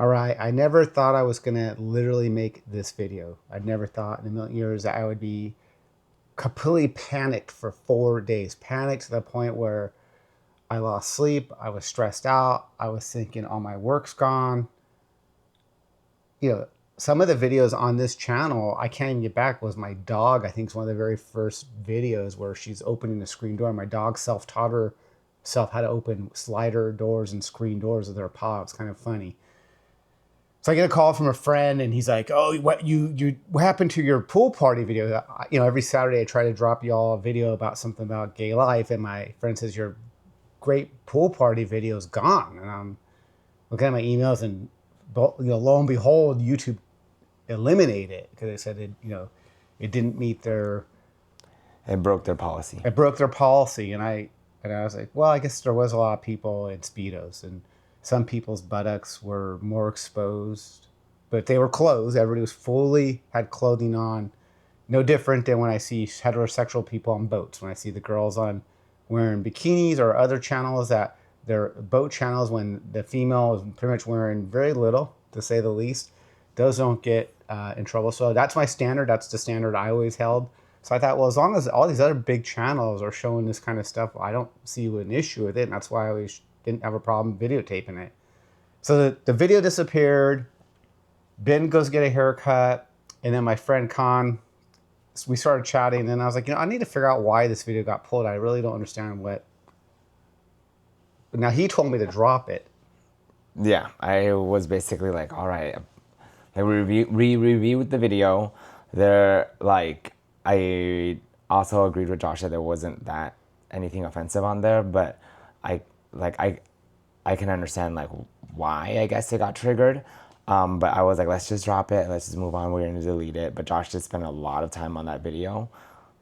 All right, I never thought I was gonna literally make this video. I never thought in a million years that I would be completely panicked for 4 days. Panicked to the point where I lost sleep. I was stressed out. I was thinking all my work's gone. You know, some of the videos on this channel, I can't even get back, was my dog. I think it's one of the very first videos where she's opening the screen door. My dog self-taught herself how to open slider doors and screen doors with her paw. It's kind of funny. So I get a call from a friend, and he's like, "Oh, what happened to your pool party video?" You know, every Saturday I try to drop y'all a video about something about gay life, and my friend says your great pool party video is gone. And I'm looking at my emails, and lo and behold, YouTube eliminated it because they said it didn't meet their. It broke their policy. It broke their policy, and I was like, well, I guess there was a lot of people in Speedos, and some people's buttocks were more exposed, but they were clothed. Everybody was fully had clothing on. No different than when I see heterosexual people on boats. When I see the girls on wearing bikinis, or other channels that they're boat channels, when the female is pretty much wearing very little, to say the least, those don't get in trouble. So that's my standard. That's the standard I always held. So I thought, well, as long as all these other big channels are showing this kind of stuff, I don't see an issue with it. And that's why I always didn't have a problem videotaping it. So the video disappeared. Ben goes get a haircut. And then my friend Khan, we started chatting. And I was like, I need to figure out why this video got pulled. I really don't understand what. Now, he told me to drop it. Yeah, I was basically like, all right. I reviewed the video. I also agreed with Josh that there wasn't that anything offensive on there, but I can understand why I guess it got triggered. But I was like, let's just drop it. Let's just move on. We're going to delete it. But Josh did spend a lot of time on that video.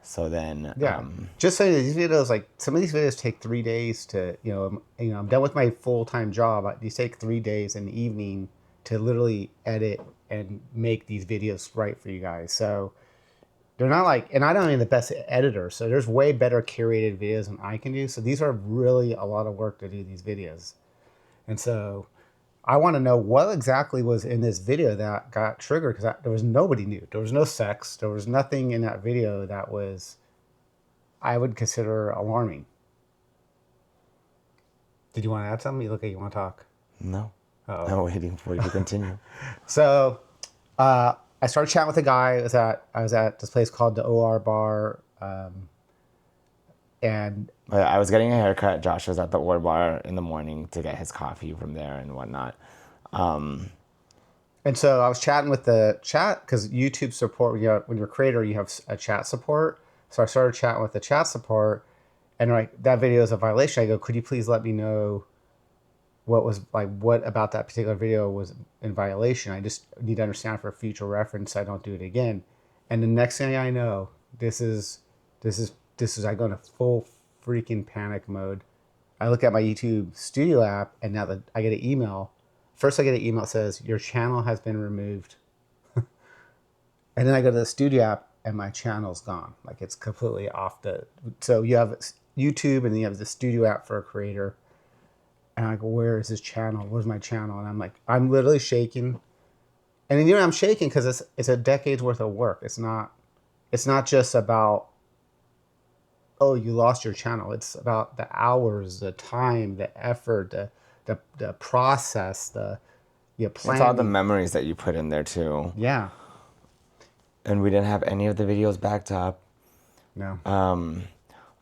So then, yeah, just saying that these videos, some of these videos take 3 days to, I'm done with my full-time job. These take 3 days in the evening to literally edit and make these videos right for you guys. So they're not and I don't even the best editor. So there's way better curated videos than I can do. So these are really a lot of work to do these videos. And so I want to know what exactly was in this video that got triggered, because there was nobody new. There was no sex. There was nothing in that video that I would consider alarming. Did you want to add something? You look like you want to talk. No. I'm waiting for you to continue. So I started chatting with a guy. I was at this place called the OR Bar. And I was getting a haircut. Josh was at the OR Bar in the morning to get his coffee from there and whatnot. And so I was chatting with the chat, because YouTube support, when you're a creator, you have a chat support. So I started chatting with the chat support, and that video is a violation. I go, could you please let me know what about that particular video was in violation? I just need to understand for future reference so I don't do it again. And the next thing I know, this is I go into full freaking panic mode. I look at my YouTube Studio app, and now I get an email. First I get an email that says, your channel has been removed. And then I go to the Studio app, and my channel's gone. It's completely off so you have YouTube, and then you have the Studio app for a creator. And I go, where is his channel? Where's my channel? And I'm literally shaking. And then, I'm shaking because it's a decade's worth of work. It's not just about, oh, you lost your channel. It's about the hours, the time, the effort, the process, the planning. It's all the memories that you put in there too. Yeah. And we didn't have any of the videos backed up. No.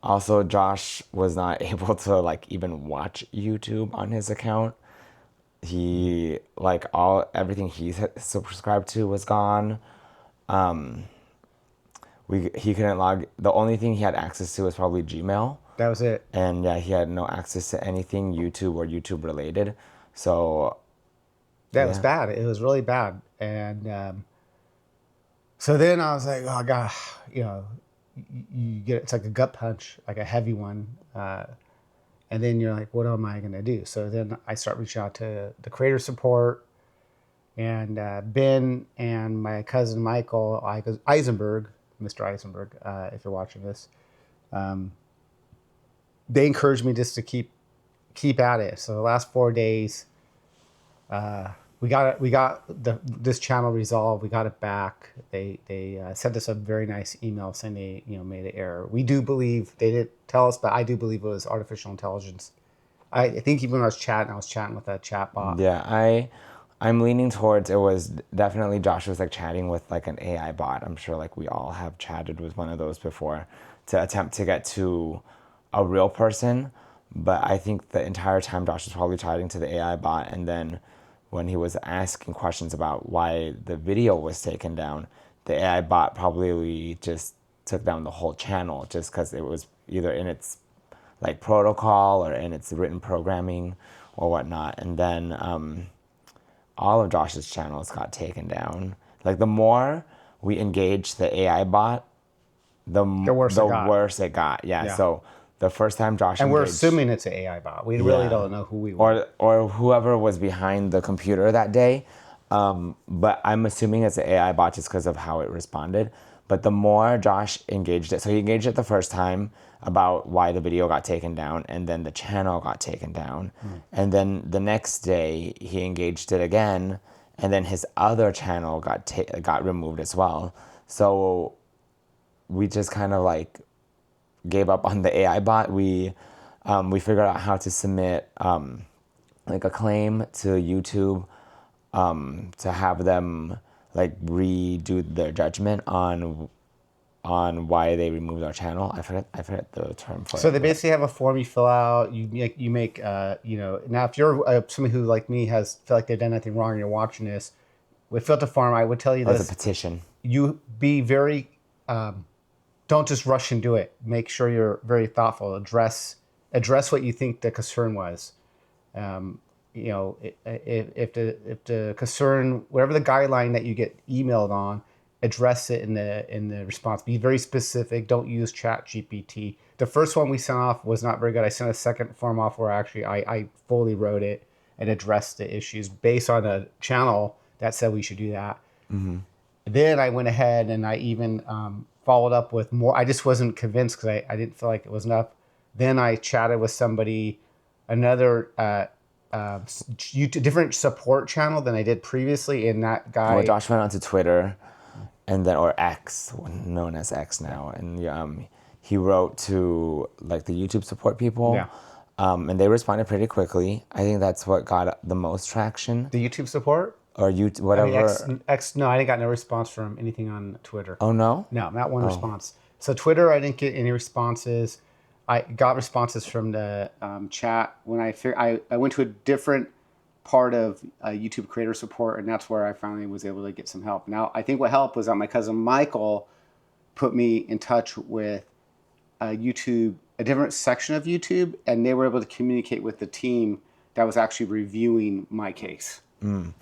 Also, Josh was not able to even watch YouTube on his account. He everything he subscribed to was gone. He couldn't log. The only thing he had access to was probably Gmail. That was it. And yeah, he had no access to anything YouTube or YouTube related. So that was bad. It was really bad. And so then I was like, oh God, you get, it's like a gut punch, like a heavy one. And then you're like, what am I going to do? So then I start reaching out to the creator support, and Ben and my cousin Michael Eisenberg, Mr. Eisenberg, if you're watching this, they encouraged me just to keep at it. So the last 4 days, this channel resolved. We got it back. They sent us a very nice email saying they made an error. We do believe they didn't tell us, but I do believe it was artificial intelligence. I think even when I was chatting with a chat bot. Yeah, I'm leaning towards it was definitely Josh was like chatting with like an AI bot. I'm sure like we all have chatted with one of those before to attempt to get to a real person. But I think the entire time Josh was probably chatting to the AI bot, and then when he was asking questions about why the video was taken down, the AI bot probably just took down the whole channel just because it was either in its like protocol or in its written programming or whatnot. And then all of Josh's channels got taken down. Like the more we engaged the AI bot, The worse it got. worse it got. Yeah. Yeah. So the first time Josh And we're engaged, assuming it's an AI bot. We really don't know who we were. or whoever was behind the computer that day. But I'm assuming it's an AI bot just because of how it responded. But the more Josh engaged it, so he engaged it the first time about why the video got taken down, and then the channel got taken down. And then the next day he engaged it again, and then his other channel got removed as well. So we just kind of like gave up on the AI bot. We figured out how to submit like a claim to YouTube to have them like redo their judgment on why they removed our channel. I forget the term for it. So they basically have a form you fill out. You make now if you're somebody who like me has feel like they've done anything wrong and you're watching this, with fill out the form. I would tell you It's this: a petition. you be very don't just rush and do it. Make sure you're very thoughtful. Address what you think the concern was. If the concern, whatever the guideline that you get emailed on, address it in the response. Be very specific. Don't use Chat GPT. The first one we sent off was not very good. I sent a second form off where actually I fully wrote it and addressed the issues based on a channel that said we should do that. Mm-hmm. Then I went ahead and I even followed up with more. I just wasn't convinced because I didn't feel like it was enough. Then I chatted with somebody, another different support channel than I did previously. And that guy, Well, Josh went onto Twitter, and then or X, known as X now, and he wrote to like the YouTube support people. Yeah. And they responded pretty quickly. I think that's what got the most traction. the YouTube support. Or whatever. No, I didn't got no response from anything on Twitter. Oh no? No, not one response. So Twitter, I didn't get any responses. I got responses from the chat when I went to a different part of YouTube creator support, and that's where I finally was able to get some help. Now, I think what helped was that my cousin Michael put me in touch with a different section of YouTube, and they were able to communicate with the team that was actually reviewing my case.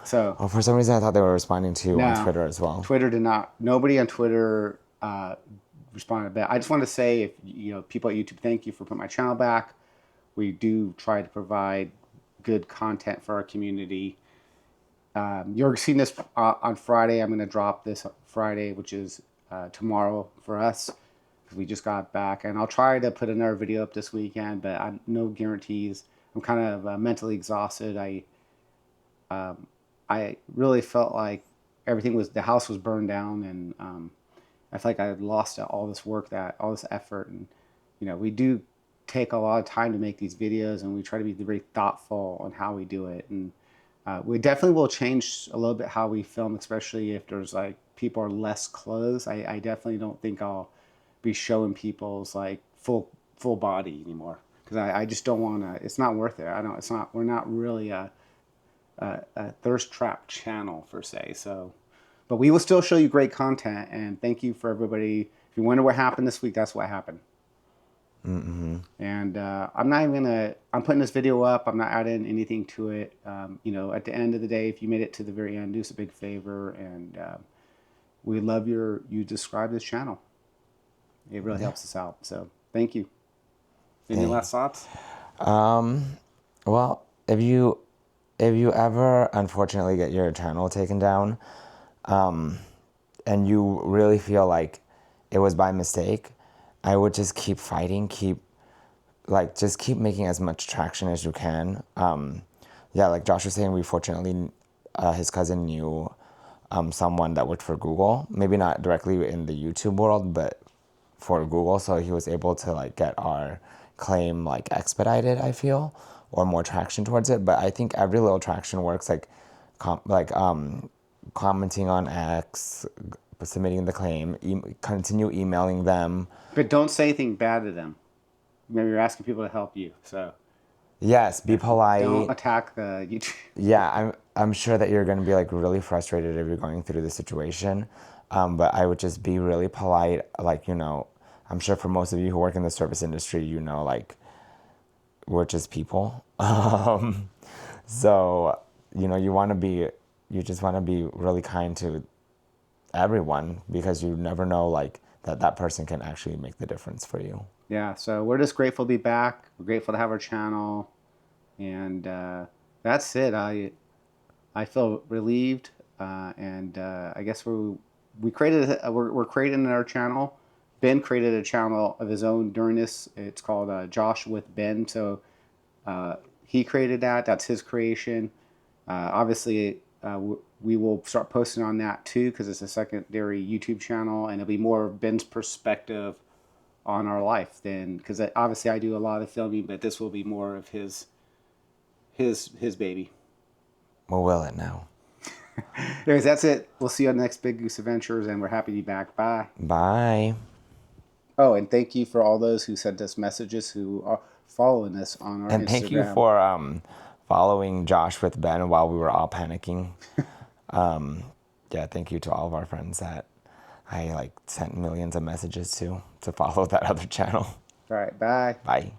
So for some reason I thought they were responding to you on Twitter as well. Twitter did not. Nobody on Twitter responded back. I just want to say, if people at YouTube, thank you for putting my channel back. We do try to provide good content for our community. You're seeing this on Friday. I'm going to drop this Friday, which is tomorrow for us, because we just got back. And I'll try to put another video up this weekend, but no guarantees. I'm kind of mentally exhausted. I really felt like the house was burned down, and I feel like I had lost all this work, all this effort. And, we do take a lot of time to make these videos, and we try to be very thoughtful on how we do it. And we definitely will change a little bit how we film, especially if there's like people are less clothes. I definitely don't think I'll be showing people's like full body anymore, because I just don't want to. It's not worth it. We're not really a thirst trap channel per se. So, but we will still show you great content, and thank you for everybody. If you wonder what happened this week, that's what happened. Mm-hmm. And I'm putting this video up. I'm not adding anything to it. At the end of the day, if you made it to the very end, do us a big favor, and we love you describe this channel. It really helps us out. So thank you. Any last thoughts? Well, if you ever unfortunately get your channel taken down, and you really feel like it was by mistake, I would just keep fighting, just keep making as much traction as you can. Like Josh was saying, we fortunately his cousin knew someone that worked for Google, maybe not directly in the YouTube world, but for Google, so he was able to like get our claim like expedited, I feel, or more traction towards it. But I think every little traction works, like commenting on X, submitting the claim, continue emailing them. But don't say anything bad to them. Maybe you're asking people to help you, so Yes, be don't polite. attack the YouTube. Yeah, I'm sure that you're going to be like really frustrated if you're going through the situation. But I would just be really polite. Like, I'm sure for most of you who work in the service industry, like we're just people. So, you just want to be really kind to everyone because you never know like that person can actually make the difference for you. Yeah, so we're just grateful to be back. We're grateful to have our channel, and that's it. I feel relieved, and I guess we created we're creating our channel. Ben created a channel of his own during this. It's called Josh with Ben. So he created that. That's his creation. Obviously, we will start posting on that too because it's a secondary YouTube channel, and it'll be more of Ben's perspective on our life then, because obviously I do a lot of filming, but this will be more of his baby. Well, will it now? Anyways, that's it. We'll see you on the next Big Goose Adventures, and we're happy to be back. Bye. Bye. Oh, and thank you for all those who sent us messages who are following us on our And Instagram. thank you for following Josh with Ben while we were all panicking. Yeah, thank you to all of our friends that I like sent millions of messages to follow that other channel. All right, bye. Bye.